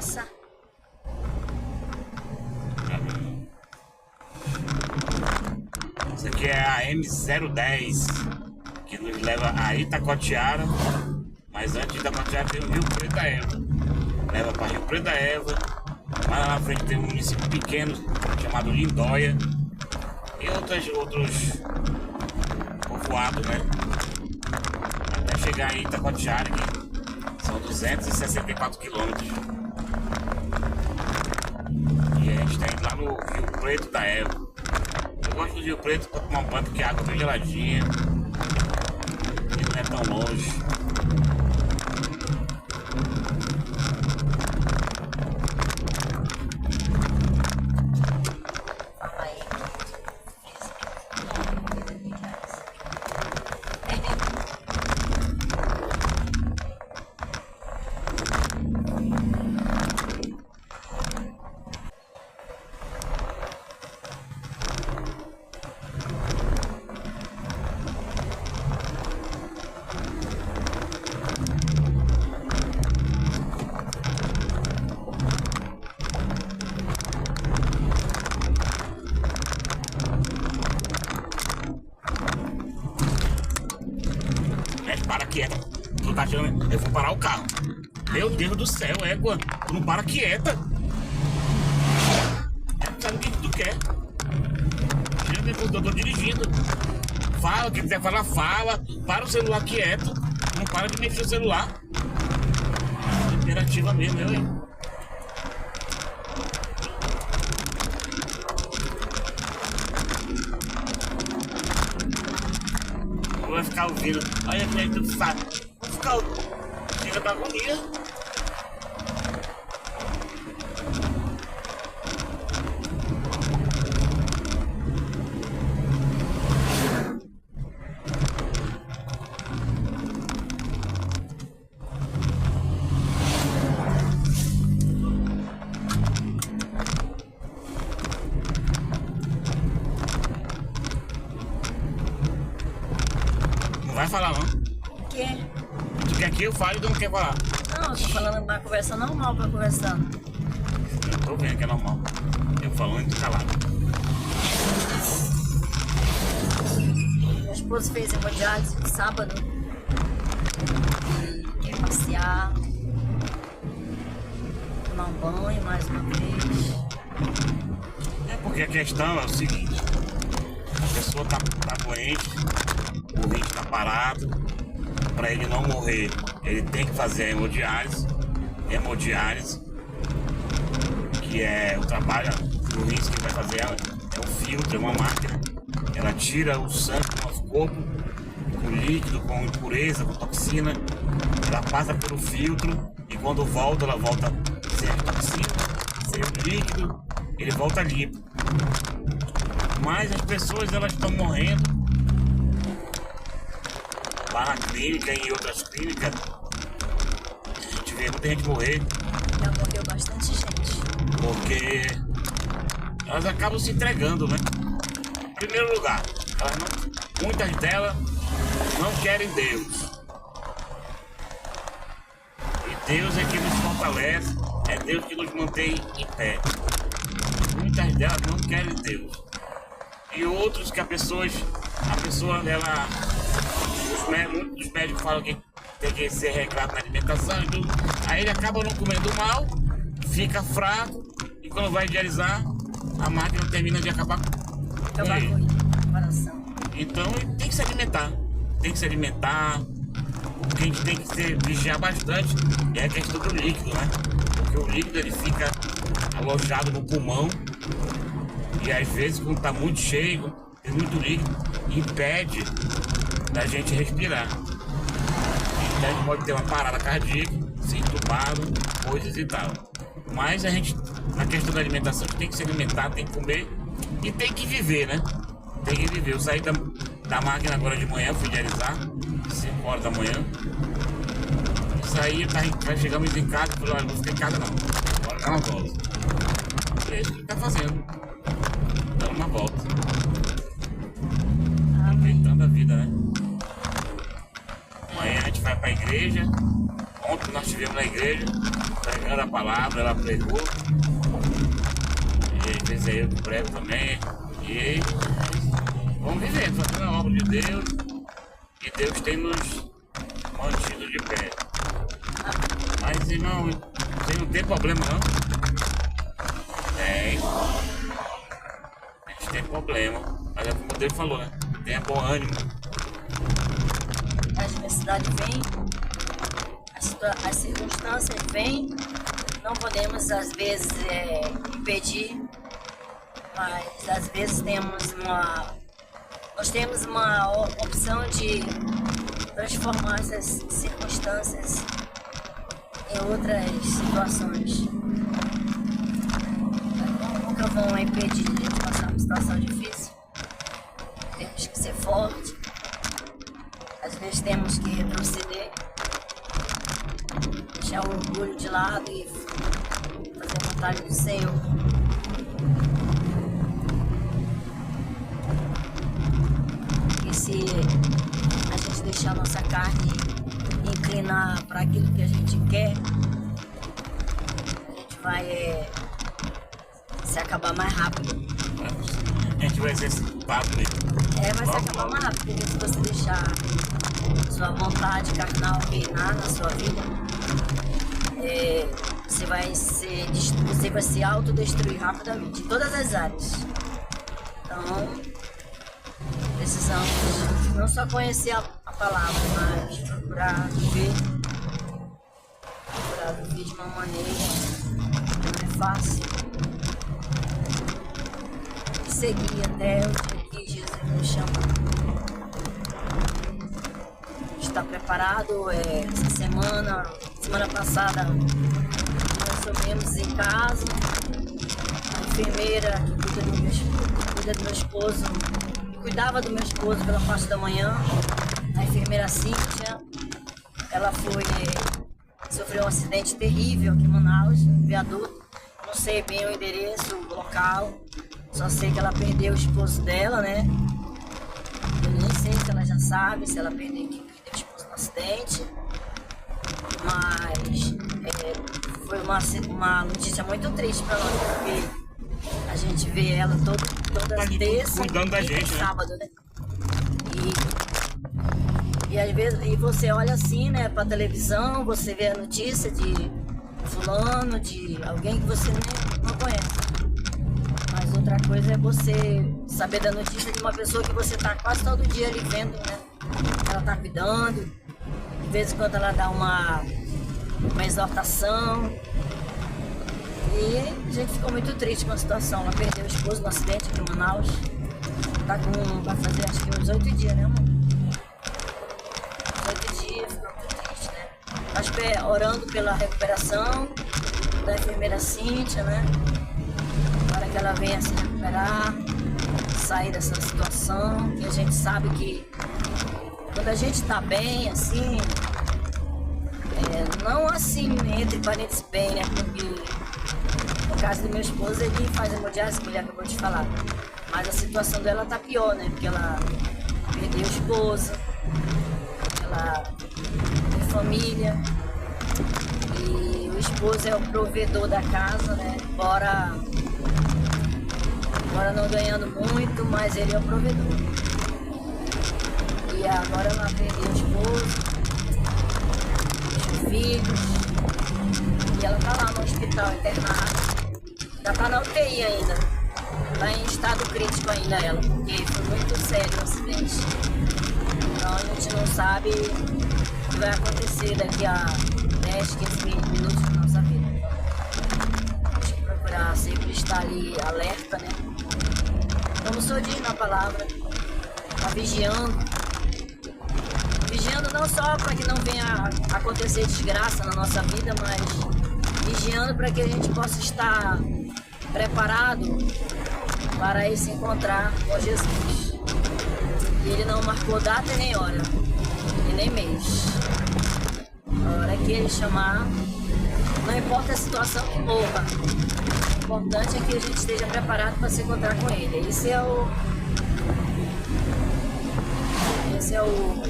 passar. Essa aqui é a M010, que nos leva a Itacoatiara, mas antes de Itacoatiara tem o Rio Preto da Eva. Leva para Rio Preto da Eva, mas lá na frente tem um município pequeno chamado Lindóia e outros povoados, né? Até chegar em Itacoatiara, que são 264 quilômetros. E a gente está indo lá no Rio Preto da Eva. Eu gosto do Rio Preto para tomar um banho porque a água é bem geladinha e não é tão longe. Para quieta, tu tá achando, eu vou parar o carro. Meu Deus do céu, égua, tu não para quieta. Sabe o que tu quer? Eu tô dirigindo. Fala, quem quiser falar, fala. Para o celular quieto. Não para de mexer o celular. Imperativa mesmo, eu, hein? Vai ficar ouvindo, olha como é que tu sabe. Vou ficar ouvindo. Chega da agonia. Não vai falar não. O quê? Tu quer que eu fale e tu não quer falar? Não, eu tô falando uma conversa normal pra conversando. Eu tô vendo que é normal. Eu falando e tu calado. Minha esposa fez hemodiálise no sábado. Quer passear. Tomar um banho mais uma vez. É porque a questão é o seguinte. A pessoa tá doente, o rim tá parado. Para ele não morrer, ele tem que fazer a hemodiálise. Hemodiálise, que é o trabalho do rins que vai fazer ela, é um filtro, é uma máquina. Ela tira o sangue do nosso corpo, com líquido, com impureza, com toxina. Ela passa pelo filtro e quando volta, ela volta sem a toxina, sem o líquido, ele volta limpo. Mas as pessoas, elas estão morrendo lá na clínica e em outras clínicas. A gente vê muita gente morrer. Já morreu bastante gente. Porque elas acabam se entregando, né? Em primeiro lugar, muitas delas não querem Deus. E Deus é que nos fortalece, é Deus que nos mantém em pé. Muitas delas não querem Deus. E outros que a pessoa ela, muitos médicos falam que tem que ser regrado na alimentação e tudo. Aí ele acaba não comendo mal, fica fraco e quando vai dialisar, a máquina termina de acabar com ele. Coração. Então ele tem que se alimentar. Tem que se alimentar. O que a gente tem que vigiar bastante é a questão do líquido, né? Porque o líquido ele fica alojado no pulmão e às vezes quando está muito cheio, tem muito líquido, impede da gente respirar. Então a gente pode ter uma parada cardíaca, ser entubado, coisas e tal. Mas a gente, na questão da alimentação, a gente tem que se alimentar, tem que comer e tem que viver, né? Tem que viver. Eu saí da máquina agora de manhã, fui dialisar, 5 horas da manhã. Saí, chegamos em casa, falei, olha, não vou ficar em casa não, bora dar uma volta. E é isso que ele tá fazendo, dando uma volta. Aproveitando a vida, né? Amanhã a gente vai pra igreja, Ontem nós estivemos na igreja, pregando a palavra, ela pregou. E às vezes é eu que prego também. E vamos vivendo, fazendo a obra de Deus. E Deus tem nos mantido de pé. Mas irmão, você não tem problema não? Tem. A gente tem problema. Mas é como Deus falou, né? Tenha bom ânimo. A adversidade vem, as circunstâncias vêm, não podemos às vezes impedir, mas às vezes nós temos uma opção de transformar essas circunstâncias em outras situações. Nunca vão impedir de passar uma situação difícil. Temos que ser fortes. Às vezes temos que retroceder, deixar o orgulho de lado e fazer a vontade do Senhor. E se a gente deixar a nossa carne inclinar para aquilo que a gente quer, a gente vai se acabar mais rápido. A gente vai ser executado mesmo. Vai se acabar mais rápido, porque se você deixar sua vontade carnal reinar na sua vida, você vai se autodestruir rapidamente, em todas as áreas. Então, precisamos não só conhecer a palavra, mas procurar viver de uma maneira que não é fácil, e seguir até o dia que Jesus nos chama. Está preparado? Essa semana passada nós comemos em casa, a enfermeira que cuida do meu esposo, cuidava do meu esposo pela parte da manhã, a enfermeira Cíntia, ela sofreu um acidente terrível aqui em Manaus, no viaduto. Não sei bem o endereço, o local, só sei que ela perdeu o esposo dela, né? Eu nem sei se ela já sabe, se ela perdeu o esposo no acidente, mas foi uma notícia muito triste para nós, porque a gente vê ela toda terça e sábado, né? E às vezes você olha assim, né, pra televisão, você vê a notícia de fulano, de alguém que você nem não conhece. Mas outra coisa é você saber da notícia de uma pessoa que você tá quase todo dia ali vendo, né? Ela tá cuidando, de vez em quando ela dá uma exortação. E a gente ficou muito triste com a situação. Ela perdeu o esposo no acidente aqui em Manaus. Vai fazer acho que uns 8 dias, né, amor? Uns 8 dias, ficou muito triste, né? Mas orando pela recuperação da enfermeira Cíntia, né? Para que ela venha se recuperar, sair dessa situação. E a gente sabe que quando a gente tá bem, assim, não assim, entre parênteses bem, né? Porque no caso do meu esposo, ele faz hemodiálise, que ele acabou de falar. Mas a situação dela tá pior, né? Porque ela perdeu o esposo, ela tem família, e o esposo é o provedor da casa, né? Embora não ganhando muito, mas ele é o provedor. E agora ela perdeu o esposo, os filhos, e ela tá lá no hospital internada. Já tá na UTI ainda. Tá em estado crítico ainda ela, porque foi muito sério o acidente. Então a gente não sabe o que vai acontecer daqui a 10, 15 minutos da nossa vida. Temos que procurar sempre estar ali alerta, né? Como sou diz na palavra, tá vigiando. Vigiando não só para que não venha acontecer desgraça na nossa vida, mas vigiando para que a gente possa estar preparado para ir se encontrar com Jesus. E ele não marcou data e nem hora, e nem mês. A hora que ele chamar, não importa a situação que morra, o importante é que a gente esteja preparado para se encontrar com ele. Esse é o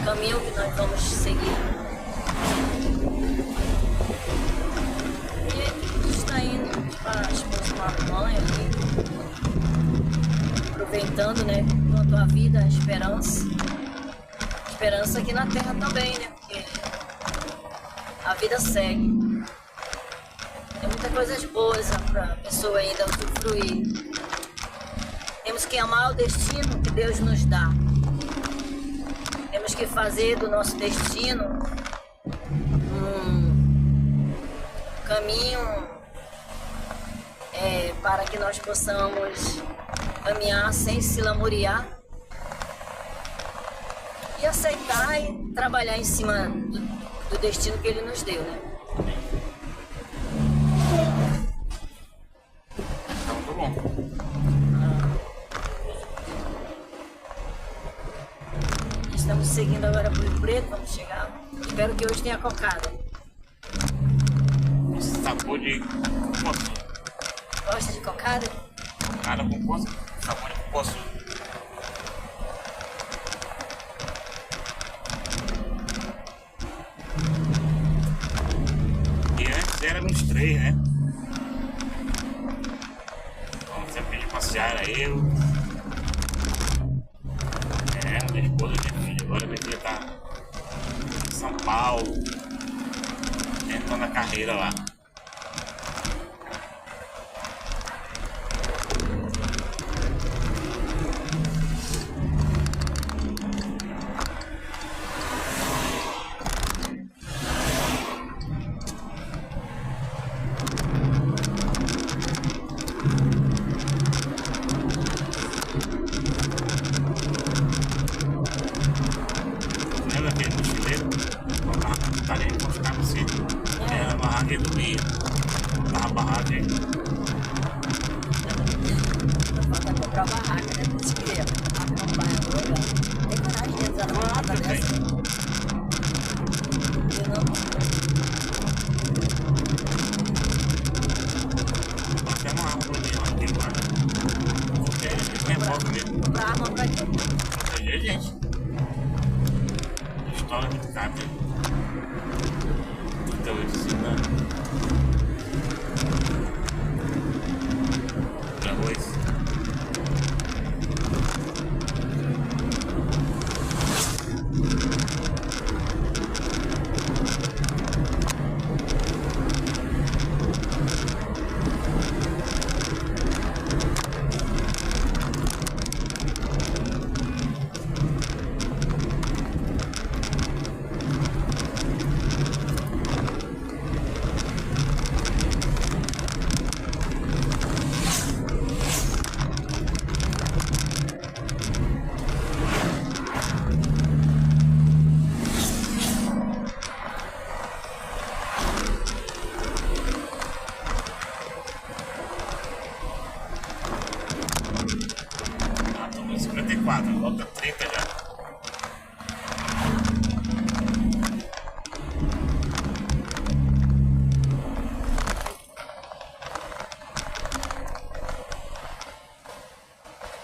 caminho que nós vamos seguir. tua vida, esperança. Esperança aqui na terra também, né? Porque a vida segue. Tem muitas coisas boas para a pessoa ainda usufruir. Temos que amar o destino que Deus nos dá. Temos que fazer do nosso destino um caminho para que nós possamos caminhar sem se lamuriar e aceitar e trabalhar em cima do destino que Ele nos deu, né? Então tá bom. Estamos seguindo agora para o Rio Preto, vamos chegar. Espero que hoje tenha cocada. Sabor de cupuaçu. Gosta de cocada? Cocada com cupuaçu. Sabor de cupuaçu. E antes éramos 3, né? Vamos sempre de passear, era eu. Minha esposa e minha filha. Agora minha filha tá em São Paulo. Tentando a carreira lá. Lembra aquele mochileiro? Botava na parede pra ficar assim. Era a barraca do meio. Botava a barraca aí. Falta comprar barraca, né? Se queria acompanhadora, tem coragem de entrar numa casa dessa? Eu não. Até uma arma pra mim, ó. Aqui agora. Porque ele tem foco mesmo. Comprar arma pra quê? Proteger, gente. Pistola de capa. Então eu disse, né? Pra arroz. Ah, tô com 54, falta 30 já.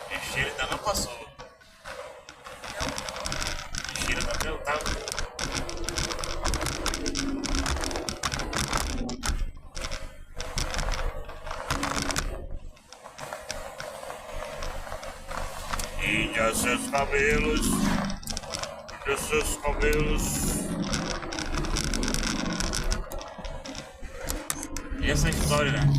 O cheiro ainda não passou. O cheiro ainda tá. E de seus cabelos, de seus cabelos. E essa história, né?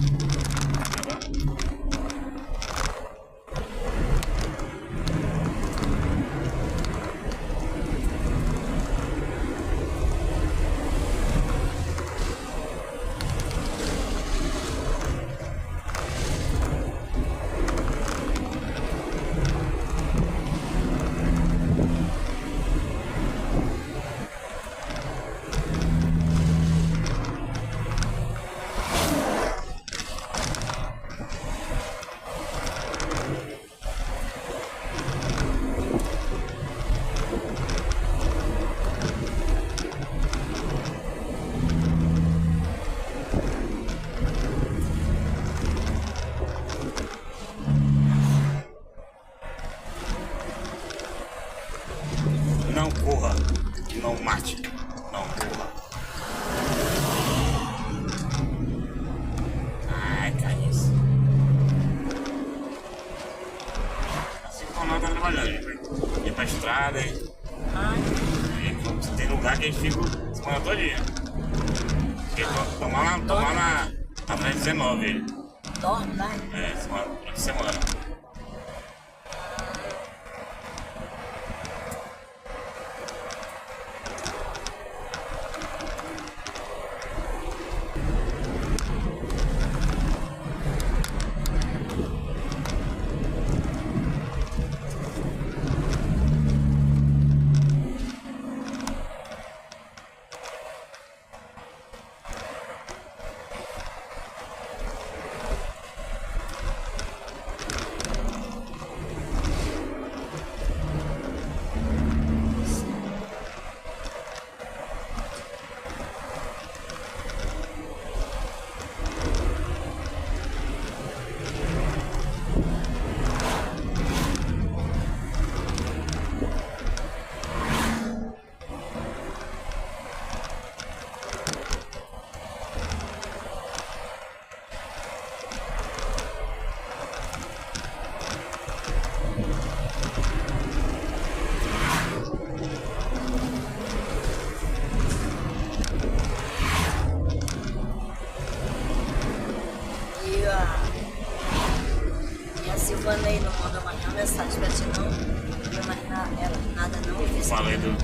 madrugada, hein? Ai, Tem lugar que a gente fica semana todinha. Tomar na frente 19 ele. dorme, né? Semana. E a Silvana aí não mandou mais nenhuma mensagem pra ti, não? Não deu mais nada, não? Falei do.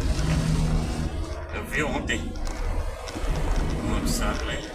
Eu vi ontem. No WhatsApp, né?